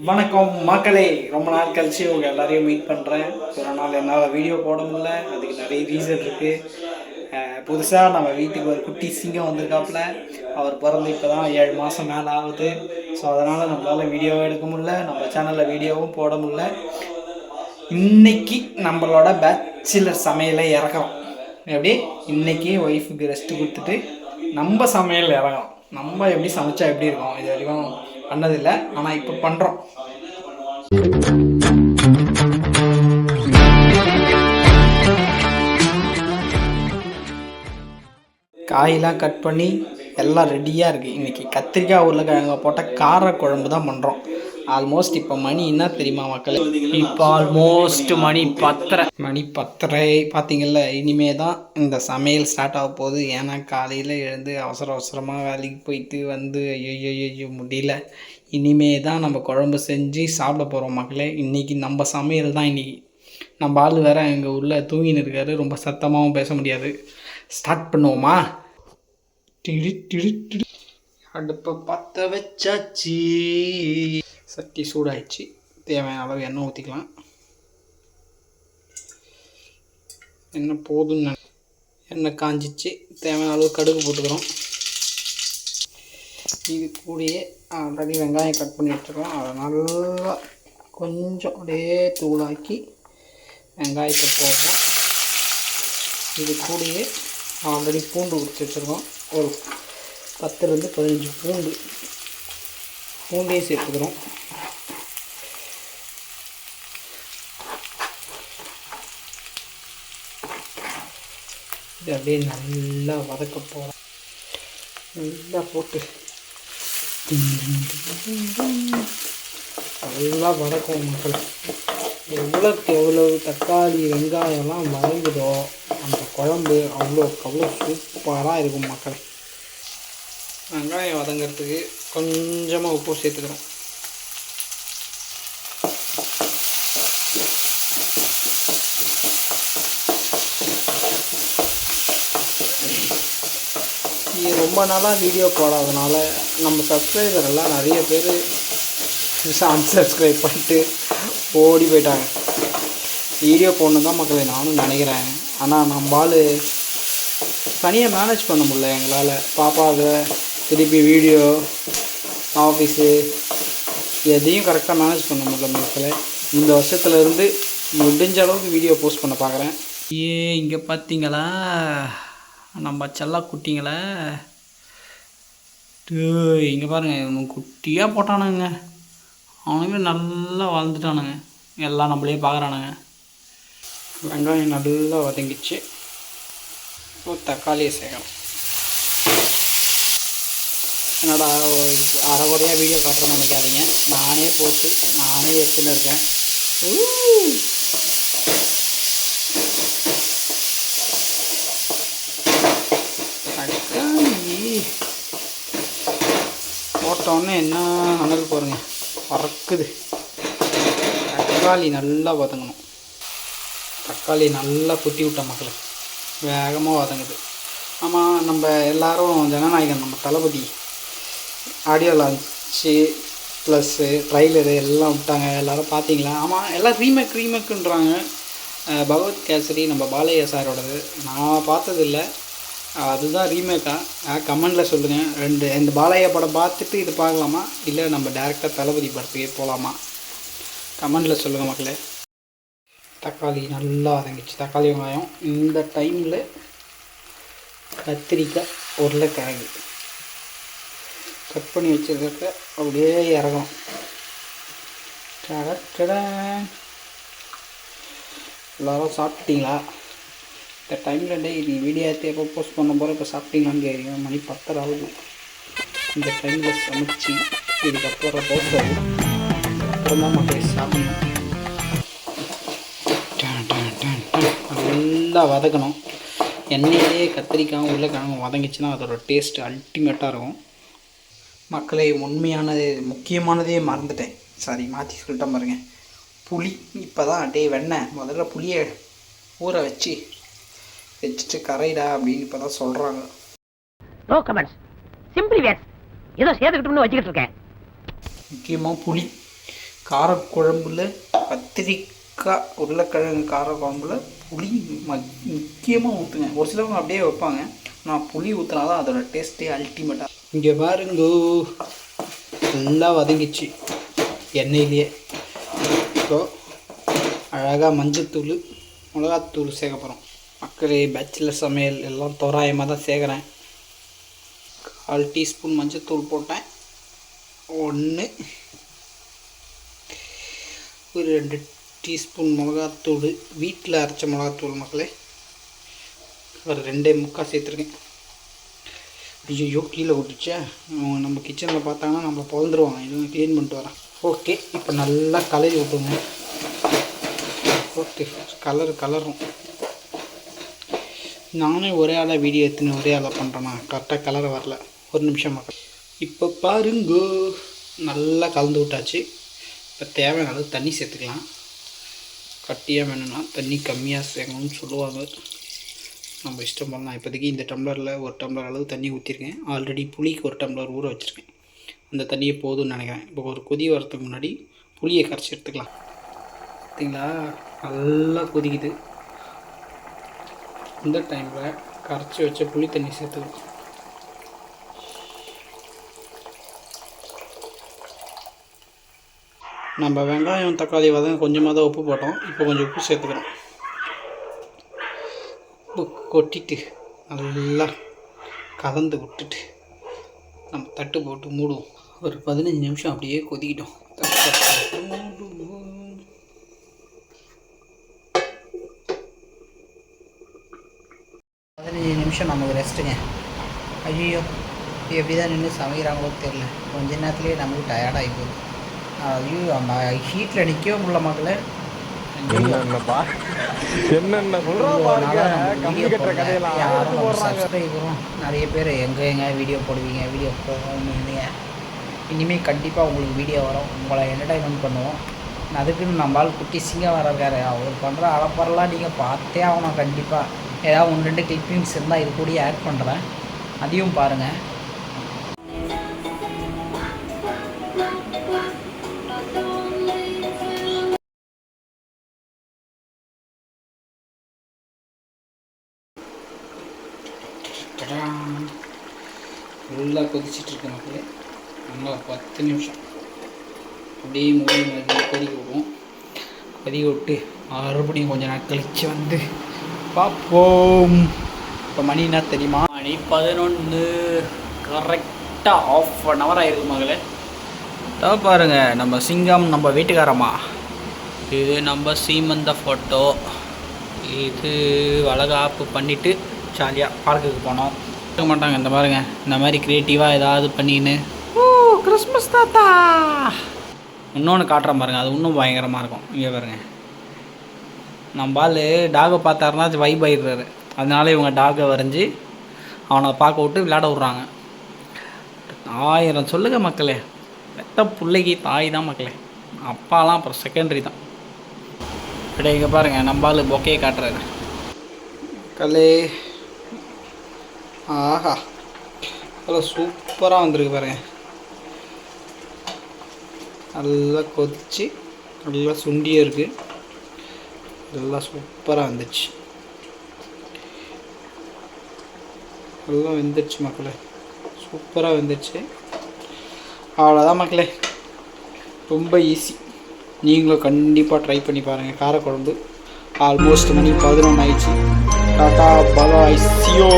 வணக்கம் மக்களே. ரொம்ப நாள் கழிச்சு உங்கள் எல்லாரையும் மீட் பண்ணுறேன். ஒரு நாள் என்னால் வீடியோ போட முடியல, அதுக்கு நிறைய ரீசன் இருக்குது. புதுசாக நம்ம வீட்டுக்கு ஒரு குட்டி சிங்கம் வந்திருக்காப்புல. அவர் பிறந்து இப்போ தான் 7 மாதம் மேலே ஆகுது. ஸோ அதனால் நம்மளால் வீடியோவும் எடுக்க முடியல, நம்ம சேனலில் வீடியோவும் போட முடியல. இன்னைக்கு நம்மளோட பேச்சுலர் சமையலை இறக்குறோம். எப்படி இன்னைக்கு ஒய்ஃபுக்கு ரெஸ்ட்டு கொடுத்துட்டு நம்ம சமையல் இறங்குறோம். நம்ம எப்படி சமைச்சா எப்படி இருக்கும் இது வரைக்கும் பண்ணதில்லை, ஆனால் இப்போ பண்ணுறோம். காயெல்லாம் கட் பண்ணி எல்லாம் ரெடியாக இருக்குது. இன்றைக்கி கத்திரிக்காய் உருளைக்கிழங்கு போட்ட கார குழம்பு தான் பண்ணுறோம். ஆல்மோஸ்ட் இப்போ மணி என்ன தெரியுமா மக்களே? இப்போ ஆல்மோஸ்ட் மணி 10:30 பார்த்தீங்கல்ல. இனிமே தான் இந்த சமையல் ஸ்டார்ட் ஆக போகுது. ஏன்னா காலையில் எழுந்து அவசரமாக வேலைக்கு போயிட்டு வந்து ஐயோ முடியல. இனிமே தான் நம்ம குழம்பு செஞ்சு சாப்பிட போகிறோம் மக்களே. இன்றைக்கி நம்ம சமையல் தான். இன்றைக்கி நம்ம ஆள் வேறு எங்கள் உள்ள தூங்கின்னு இருக்காரு, ரொம்ப சத்தமாகவும் பேச முடியாது. ஸ்டார்ட் பண்ணுவோமா? அடுப்பை பற்ற வச்சாச்சு, சட்டி சூடாயிடுச்சு. தேவையான அளவு எண்ணெய் ஊற்றிக்கலாம். எண்ணெய் போதும்னு எண்ணெய் காஞ்சிச்சு. தேவையான அளவு கடுகு போட்டுக்கிறோம். இது கூடயே ஆல்ரெடி வெங்காயம் கட் பண்ணி வச்சுருக்கோம். அதை நல்லா கொஞ்சம் அப்படியே தூளாக்கி வெங்காயத்தை போடுறோம். இது கூடயே ஆல்ரெடி பூண்டு உரிச்சு வச்சுருக்கோம். ஒரு 10 to 15 பூண்டையும் சேர்த்துக்கிறோம். இது அப்படியே நல்லா வதக்க போகிறோம். நல்லா போட்டு நல்லா வதக்கும் மக்கள். எவ்வளோக்கு எவ்வளவு தக்காளி வெங்காயம்லாம் வதங்குதோ அந்த குழம்பு அவ்வளோ சூப்பராக இருக்கும் மக்கள். வெங்காயம் வதங்கிறதுக்கு கொஞ்சமாக உப்பு சேர்த்துக்கிறோம். இது ரொம்ப நாளாக வீடியோ போடாதனால நம்ம சப்ஸ்கிரைபர் எல்லாம் நிறைய பேர் அன்சப்ஸ்கிரைப் பண்ணிட்டு ஓடி போயிட்டாங்க. வீடியோ போடணும் தான் மக்களை நானும் நினைக்கிறேன். ஆனால் நம்மளால் தனியாக மேனேஜ் பண்ண முடியல எங்களால். பாப்பாவை திருப்பி வீடியோ ஆஃபீஸு எதையும் கரெக்டாக மேனேஜ் பண்ண முடியல மக்களை. இந்த வருஷத்துலேருந்து முடிஞ்ச அளவுக்கு வீடியோ போஸ்ட் பண்ண பார்க்குறேன். இங்கே பார்த்தீங்களா நம்ம செல்ல குட்டிங்களா? இங்கே பாருங்கள், இவனுக்கு குட்டியாக போட்டானுங்க. அவனுமே நல்லா வளர்ந்துட்டானுங்க. எல்லாம் நம்மளே பார்க்குறானுங்க. வெங்காயம் நல்லா வதங்கிச்சு. இப்போ தக்காளியை சேர்க்கணும். என்னடா அரைகுறையாக வீடியோ காட்டுறேன்னு நினைக்காதீங்க. நானே போட்டு நானே எடுத்துன்னு இருக்கேன். தக்காளி போட்டோன்னே என்ன அனல் பாருங்க, பறக்குது. தக்காளி நல்லா வதங்கணும். தக்காளி நல்லா குத்தி விட்ட மக்களை வேகமாக வதங்குது. ஆமாம், நம்ம எல்லோரும் ஜனநாயகன் நம்ம தளபதி ஆடியோ லான்ச்சு ப்ளஸ்ஸு ட்ரைலரு எல்லாம் விட்டாங்க. எல்லோரும் பார்த்தீங்களா? ஆமாம், எல்லாம் ரீமேக்குன்றாங்க. பகவத் கேசரி நம்ம பாலையா சாரோடது நான் பார்த்ததில்லை. அதுதான் ரீமேக்காக கமெண்டில் சொல்லுங்கள். இந்த பாலையா படம் பார்த்துட்டு இது பார்க்கலாமா, இல்லை நம்ம டேரெக்டாக தளபதி படத்துக்கே போகலாமா? கமெண்டில் சொல்லுங்கள் மக்களே. தக்காளி நல்லா வதங்கிச்சு, தக்காளி வெங்காயம். இந்த டைமில் கத்திரிக்காய் உருளைக்கிழங்கு கட் பண்ணி வச்சுருக்க அப்படியே இறங்கணும். எல்லோரும் சாப்பிட்டீங்களா? இந்த டைமில் நீ வீடியோ எடுத்து எப்போ போஸ்ட் பண்ண போகிற இப்போ சாப்பிட்டீங்களான்னு கேட்குறீங்க. மணி 10 ஆகுது. இந்த டைமில் சமைச்சு இதுக்கப்புறம் போஸ்ட் ஆகும். அப்புறம் தான் மக்களே சாப்பிடணும். நல்லா வதக்கணும். எண்ணெயிலே கத்திரிக்காயும் உருளைக்கிழங்கும் வதங்கிச்சுன்னா அதோட டேஸ்ட்டு அல்டிமேட்டாக இருக்கும் மக்களே. முக்கியமானதே மறந்துட்டேன். சாரி, மாற்றி சொல்லிட்டேன் பாருங்க. புளி இப்போ தான் வெண்ணெய் முதல்ல புளியை ஊற வச்சுட்டு கரைடா அப்படின்னு இப்போ தான் சொல்கிறாங்க. நோ கமெண்ட்ஸ், சிம்பிளி வேஸ். ஏதோ சேர்த்துக்கிட்டோம்னு வச்சுக்கிட்டு இருக்கேன். முக்கியமாக புளி காரக்குழம்புல கத்திரிக்காய் உருளைக்கிழங்கு காரக்குழம்புல புளி முக்கியமாக ஊற்றுங்க. ஒரு சிலவங்க அப்படியே வைப்பாங்க, நான் புளி ஊற்றினா தான் அதோட டேஸ்ட்டே அல்டிமேட்டாக. இங்கே பாருங்கோ நல்லா வதங்கிச்சு எண்ணெயிலேயே. இப்போ அழகாக மஞ்சத்தூள் மிளகாத்தூள் சேர்க்க போகிறோம். மக்களே பேச்சுலர் சமையல் எல்லாம் தோராயமாக தான் சேர்க்குறேன். 1/4 டீஸ்பூன் மஞ்சத்தூள் போட்டேன். 1 ஒரு 2 டீஸ்பூன் மிளகாத்தூள், வீட்டில் அரைச்ச மிளகாத்தூள் மக்களே. ஒரு 2.25 சேர்த்துருக்கேன். ஐயோ கீழே விட்டுச்சே, நம்ம கிச்சனில் பார்த்தாங்கன்னா நம்மளை பிறந்துருவாங்க. இதுவும் க்ளீன் பண்ணிட்டு வரேன். ஓகே, இப்போ நல்லா கலரி விட்டுருங்க. ஓகே, கலரும் நானே ஒரே ஆளாக வீடியோ எடுத்துன்னு ஒரே ஆளாக பண்ணுறேன்னா கரெக்டாக கலரை வரல. ஒரு நிமிஷம் மக்கள். இப்போ பாருங்கோ நல்லா கலந்து விட்டாச்சு. இப்போ தேவையான அளவு தண்ணி சேர்த்துக்கலாம். கட்டியாக வேணும்னா தண்ணி கம்மியாக சேர்க்கணும்னு சொல்லுவாங்க, நம்ம இஷ்டம் பண்ணலாம். இப்போதைக்கு இந்த டம்ளரில் 1 டம்ளர் அளவு தண்ணி ஊற்றிருக்கேன். ஆல்ரெடி புளிக்கு 1 டம்ளர் ஊற வச்சுருக்கேன். அந்த தண்ணியை போதும்னு நினைக்கிறேன். இப்போ ஒரு கொதி வரத்துக்கு முன்னாடி புளியை கரைச்சி எடுத்துக்கலாம். பார்த்தீங்களா நல்லா கொதிக்குது. இந்த டைமில் கரைச்சி வச்ச புளி தண்ணி சேர்த்துக்கலாம். நம்ம வெங்காயம் தக்காளி வதங்க கொஞ்சமாக தான் உப்பு போட்டோம். இப்போ கொஞ்சம் உப்பு சேர்த்துக்கிறோம். உப்பு கொட்டிட்டு நல்லா கலந்து விட்டுட்டு நம்ம தட்டு போட்டு மூடுவோம். ஒரு 15 நிமிஷம் அப்படியே கொதிக்கிட்டோம். தட்டு மூடுவோம். 15 நிமிஷம் நமக்கு ரெஸ்ட்டுங்க. ஐயோ எப்படி தான் நின்று சமைக்கிறாங்களோ தெரில. கொஞ்ச நேரத்துலேயே நமக்கு டயர்டாகி போகுது. ஐயோ அந்த ஹீட்டில் நிற்கவே முடியல மக்களே. சப்ஸ்கிரைபரும் நிறைய பேர் எங்கே வீடியோ போடுவீங்க, வீடியோ போடுவீங்க. இனிமேல் கண்டிப்பாக உங்களுக்கு வீடியோ வரும், உங்களை என்டர்டைன்மெண்ட் பண்ணுவோம். அதுக்குன்னு நம்மளால் குட்டி சிங்கம் வர்றாரு. அவர் பண்ணுற அலப்பறலாம் நீங்கள் பார்த்தே ஆகணும். கண்டிப்பாக ஏதாவது 1-2 கிளிப்பிங்ஸ் இருந்தால் இது கூட ஆட் பண்ணுறேன், அதையும் பாருங்கள். நல்லா கொதிச்சிட்ருக்கு மக்களே. நல்லா 10 நிமிஷம் அப்படியே மூடி கொதிக்க விடுவோம். கொதிக்க விட்டு மறுபடியும் கொஞ்சம் நாள் கழித்து வந்து பார்ப்போம். இப்போ மணி என்ன தெரியுமா? மணி 11. கரெக்டாக 1/2 hour ஆகிருக்கு மகளே. தான் பாருங்கள் நம்ம சிங்கம், நம்ம வீட்டுக்காரம்மா. இது நம்ம சீமந்த ஃபோட்டோ. இது வளகாப்பு பண்ணிவிட்டு ஜாலியாக பார்க்குக்கு போனோம். இருக்க மாட்டாங்க இந்த பாருங்க, இந்த மாதிரி க்ரியேட்டிவாக ஏதாவது பண்ணின்னு கிறிஸ்மஸ் தாத்தா இன்னொன்று காட்டுறேன் பாருங்கள். அது இன்னும் பயங்கரமாக இருக்கும். இங்கே பாருங்கள், நம்ம ஆள் டாகை பார்த்தாருன்னா வைப் ஆகிடுறாரு. அதனால இவங்க டாகை வரைஞ்சி அவனை பார்க்க விட்டு விளையாட விட்றாங்க. 1000 சொல்லுங்கள் மக்களே, பெத்த பிள்ளைக்கு தாய் தான் மக்களே. அப்பாலாம் அப்புறம் செகண்டரி தான். இப்படி இங்கே பாருங்கள், நம்ம ஆள் பொக்கையை காட்டுறாரு. மக்களே ஆஹா நல்லா சூப்பராக வந்திருக்கு பாருங்கள். நல்லா கொதிச்சு நல்லா சுண்டியே இருக்குது. நல்லா சூப்பராக வந்துச்சு. நல்லா வெந்துடுச்சு மக்களே, சூப்பராக வெந்துடுச்சு. அவ்வளோதான் மக்களே, ரொம்ப ஈஸி. நீங்களும் கண்டிப்பாக ட்ரை பண்ணி பாருங்கள். காரக்குழம்பு ஆல்மோஸ்ட் மணி 11 ஆயிடுச்சு. டாட்டா பாய், சியோ.